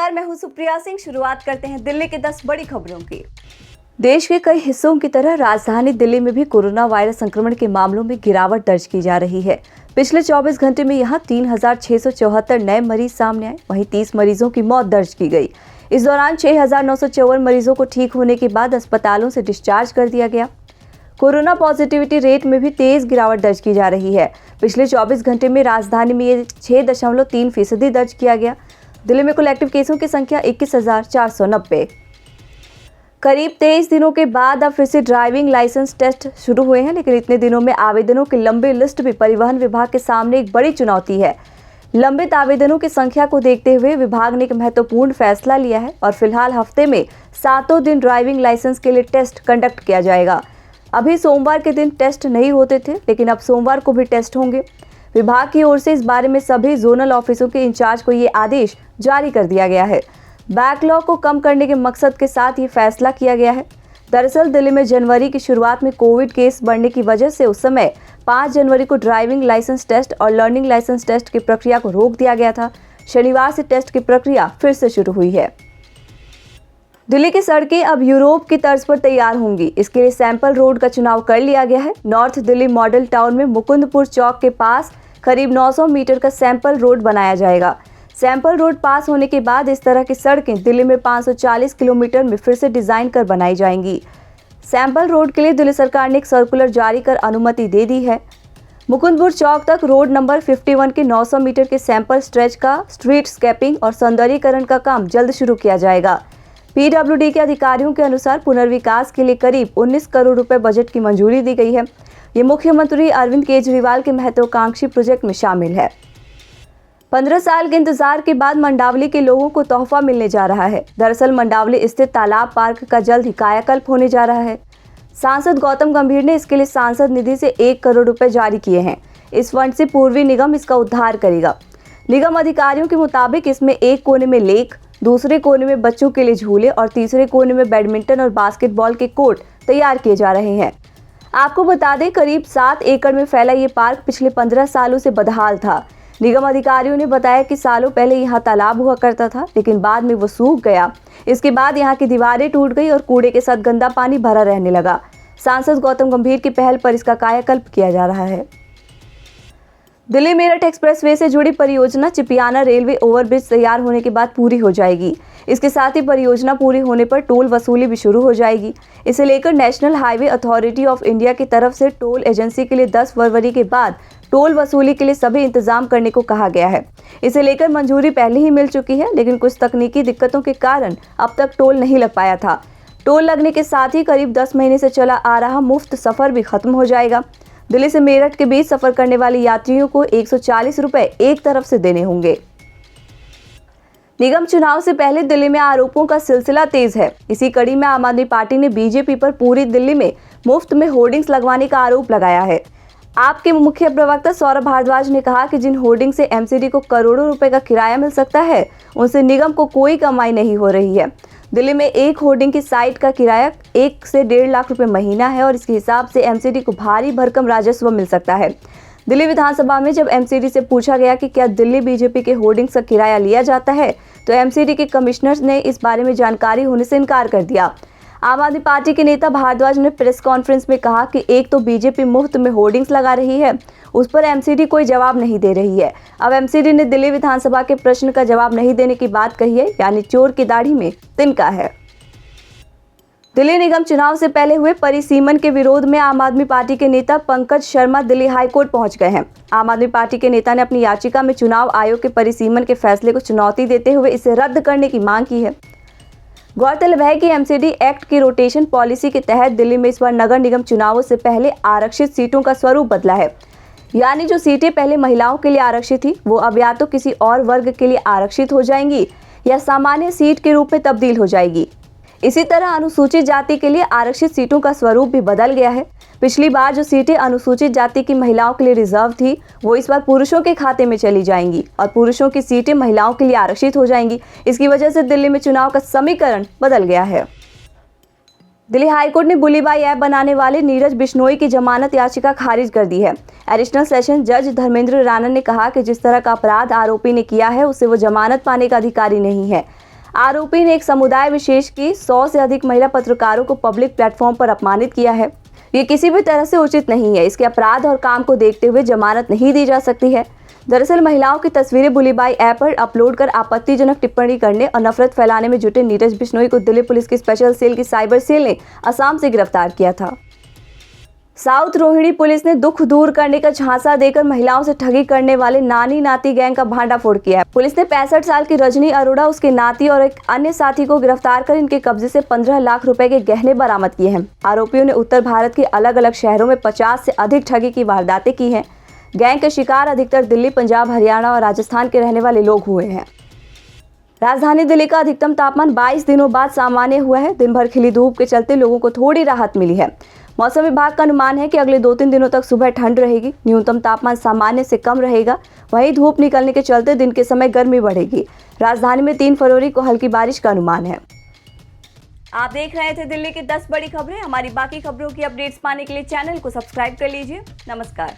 नमस्कार, मैं हूं सुप्रिया सिंह। शुरुआत करते हैं दिल्ली के 10 बड़ी खबरों की। देश के कई हिस्सों की तरह राजधानी दिल्ली में भी कोरोना वायरस संक्रमण के मामलों में गिरावट दर्ज की जा रही है। पिछले 24 घंटे में यहां 3,674 नए मरीज सामने आए, वहीं 30 मरीजों की मौत दर्ज की गई। इस दौरान 6,954 मरीजों को ठीक होने के बाद अस्पतालों से डिस्चार्ज कर दिया गया। कोरोना पॉजिटिविटी रेट में भी तेज गिरावट दर्ज की जा रही है। पिछले 24 घंटे में राजधानी में ये 6.3% दर्ज किया गया। दिल्ली में कुल एक्टिव केसों की संख्या 21,490। करीब 23 दिनों के बाद अब फिर से ड्राइविंग लाइसेंस टेस्ट शुरू हुए हैं, लेकिन इतने दिनों में आवेदनों की लंबी लिस्ट भी परिवहन विभाग के सामने एक बड़ी चुनौती है। लंबित आवेदनों की संख्या को देखते हुए विभाग ने एक महत्वपूर्ण फैसला लिया है और फिलहाल हफ्ते में 7 दिन ड्राइविंग लाइसेंस के लिए टेस्ट कंडक्ट किया जाएगा। अभी सोमवार के दिन टेस्ट नहीं होते थे, लेकिन अब सोमवार को भी टेस्ट होंगे। विभाग की ओर से इस बारे में सभी जोनल ऑफिसों के इंचार्ज को ये आदेश जारी कर दिया गया है। बैकलॉग को कम करने के मकसद के साथ ये फैसला किया गया है। दरअसल दिल्ली में जनवरी की शुरुआत में कोविड केस बढ़ने की वजह से उस समय 5 जनवरी को ड्राइविंग लाइसेंस टेस्ट और लर्निंग लाइसेंस टेस्ट की प्रक्रिया को रोक दिया गया था। शनिवार से टेस्ट की प्रक्रिया फिर से शुरू हुई है। दिल्ली की सड़कें अब यूरोप की तर्ज पर तैयार होंगी। इसके लिए सैंपल रोड का चुनाव कर लिया गया है। नॉर्थ दिल्ली मॉडल टाउन में मुकुंदपुर चौक के पास करीब 900 मीटर का सैंपल रोड बनाया जाएगा। सैंपल रोड पास होने के बाद इस तरह की सड़कें दिल्ली में 540 किलोमीटर में फिर से डिजाइन कर बनाई जाएंगी। सैंपल रोड के लिए दिल्ली सरकार ने एक सर्कुलर जारी कर अनुमति दे दी है। मुकुंदपुर चौक तक रोड नंबर 51 के 900 मीटर के सैंपल स्ट्रेच का स्ट्रीट स्केपिंग और सौंदर्यीकरण का काम जल्द शुरू किया जाएगा। पीडब्ल्यूडी के अधिकारियों के अनुसार पुनर्विकास के लिए करीब 19 करोड़ रुपए बजट की मंजूरी दी गई है। ये मुख्यमंत्री अरविंद केजरीवाल के महत्वाकांक्षी प्रोजेक्ट में शामिल है। 15 साल के इंतजार के बाद मंडावली के लोगों को तोहफा मिलने जा रहा है। दरअसल मंडावली स्थित तालाब पार्क का जल्द ही कायाकल्प होने जा रहा है। सांसद गौतम गंभीर ने इसके लिए सांसद निधि से 1 करोड़ रुपए जारी किए हैं। इस फंड से पूर्वी निगम इसका उद्धार करेगा। निगम अधिकारियों के मुताबिक इसमें एक कोने में लेक, दूसरे कोने में बच्चों के लिए झूले और तीसरे कोने में बैडमिंटन और बास्केटबॉल के कोर्ट तैयार किए जा रहे हैं। आपको बता दें, करीब 7 एकड़ में फैला ये पार्क पिछले 15 सालों से बदहाल था। निगम अधिकारियों ने बताया कि सालों पहले यहाँ तालाब हुआ करता था, लेकिन बाद में वो सूख गया। इसके बाद यहाँ की दीवारें टूट गई और कूड़े के साथ गंदा पानी भरा रहने लगा। सांसद गौतम गंभीर की पहल पर इसका कायाकल्प किया जा रहा है। दिल्ली मेरठ एक्सप्रेसवे से जुड़ी परियोजना चिपियाना रेलवे ओवरब्रिज तैयार होने के बाद पूरी हो जाएगी। इसके साथ ही परियोजना पूरी होने पर टोल वसूली भी शुरू हो जाएगी। इसे लेकर national highway authority of India की तरफ से टोल एजेंसी के लिए 10 फरवरी के बाद टोल वसूली के लिए सभी इंतजाम करने को कहा गया है। इसे लेकर मंजूरी पहले ही मिल चुकी है, लेकिन कुछ तकनीकी दिक्कतों के कारण अब तक टोल नहीं लग पाया था। टोल लगने के साथ ही करीब 10 महीने से चला आ रहा मुफ्त सफर भी खत्म हो जाएगा। दिल्ली से मेरठ के बीच सफर करने वाले यात्रियों को 140 रुपए एक तरफ से देने होंगे। निगम चुनाव से पहले दिल्ली में आरोपों का सिलसिला तेज है। इसी कड़ी में आम आदमी पार्टी ने बीजेपी पर पूरी दिल्ली में मुफ्त में होर्डिंग्स लगवाने का आरोप लगाया है। आपके मुख्य प्रवक्ता सौरभ भारद्वाज ने कहा कि जिन होर्डिंग से एमसीडी को करोड़ों रुपए का किराया मिल सकता है, उनसे निगम को कोई कमाई नहीं हो रही है। दिल्ली में एक होर्डिंग की साइट का किराया 1 से 1.5 लाख रुपए महीना है और इसके हिसाब से एमसीडी को भारी भरकम राजस्व मिल सकता है। दिल्ली विधानसभा में जब एमसीडी से पूछा गया कि क्या दिल्ली बीजेपी के होर्डिंग्स का किराया लिया जाता है, तो एमसीडी के कमिश्नर ने इस बारे में जानकारी होने से इनकार कर दिया। आम आदमी पार्टी के नेता भारद्वाज ने प्रेस कॉन्फ्रेंस में कहा कि एक तो बीजेपी मुफ्त में होर्डिंग्स लगा रही है, उस पर एमसीडी कोई जवाब नहीं दे रही है। अब एमसीडी ने दिल्ली विधानसभा के प्रश्न का जवाब नहीं देने की बात कही है, यानी चोर की दाढ़ी में तिनका है। दिल्ली निगम चुनाव से पहले हुए परिसीमन के विरोध में आम आदमी पार्टी के नेता पंकज शर्मा दिल्ली हाईकोर्ट पहुंच गए हैं। आम आदमी पार्टी के नेता ने अपनी याचिका में चुनाव आयोग के परिसीमन के फैसले को चुनौती देते हुए इसे रद्द करने की मांग की है। गौरतलब है कि एमसीडी एक्ट की रोटेशन पॉलिसी के तहत दिल्ली में इस बार नगर निगम चुनावों से पहले आरक्षित सीटों का स्वरूप बदला है। यानी जो सीटें पहले महिलाओं के लिए आरक्षित थी, वो अब या तो किसी और वर्ग के लिए आरक्षित हो जाएंगी या सामान्य सीट के रूप में तब्दील हो जाएगी। इसी तरह अनुसूचित जाति के लिए आरक्षित सीटों का स्वरूप भी बदल गया है। पिछली बार जो सीटें अनुसूचित जाति की महिलाओं के लिए रिजर्व थी, वो इस बार पुरुषों के खाते में चली जाएंगी और पुरुषों की सीटें महिलाओं के लिए आरक्षित हो जाएंगी। इसकी वजह से दिल्ली में चुनाव का समीकरण बदल गया है। दिल्ली हाईकोर्ट ने बुलीबाई ऐप बनाने वाले नीरज बिश्नोई की जमानत याचिका खारिज कर दी है। एडिशनल सेशन जज धर्मेंद्र राणा ने कहा कि जिस तरह का अपराध आरोपी ने किया है, उससे वो जमानत पाने का अधिकारी नहीं है। आरोपी ने एक समुदाय विशेष की 100 से अधिक महिला पत्रकारों को पब्लिक प्लेटफॉर्म पर अपमानित किया है। ये किसी भी तरह से उचित नहीं है। इसके अपराध और काम को देखते हुए जमानत नहीं दी जा सकती है। दरअसल महिलाओं की तस्वीरें बुलीबाई ऐप पर अपलोड कर आपत्तिजनक टिप्पणी करने और नफरत फैलाने में जुटे नीरज बिश्नोई को दिल्ली पुलिस की स्पेशल सेल की साइबर सेल ने असम से गिरफ्तार किया था। साउथ रोहिणी पुलिस ने दुख दूर करने का झांसा देकर महिलाओं से ठगी करने वाले नानी नाती गैंग का भांडाफोड़ किया है। पुलिस ने 65 साल की रजनी अरोड़ा, उसके नाती और एक अन्य साथी को गिरफ्तार कर इनके कब्जे से 15 लाख रुपए के गहने बरामद किए हैं। आरोपियों ने उत्तर भारत के अलग अलग शहरों में 50 से अधिक ठगी की वारदातें की हैं। गैंग के शिकार अधिकतर दिल्ली, पंजाब, हरियाणा और राजस्थान के रहने वाले लोग हुए हैं। राजधानी दिल्ली का अधिकतम तापमान 22 दिनों बाद सामान्य हुआ है। दिन भर खिली धूप के चलते लोगों को थोड़ी राहत मिली है। मौसम विभाग का अनुमान है कि अगले 2-3 दिनों तक सुबह ठंड रहेगी। न्यूनतम तापमान सामान्य से कम रहेगा। वहीं धूप निकलने के चलते दिन के समय गर्मी बढ़ेगी। राजधानी में 3 फरवरी को हल्की बारिश का अनुमान है। आप देख रहे थे दिल्ली की 10 बड़ी खबरें। हमारी बाकी खबरों की अपडेट्स पाने के लिए चैनल को सब्सक्राइब कर लीजिए। नमस्कार।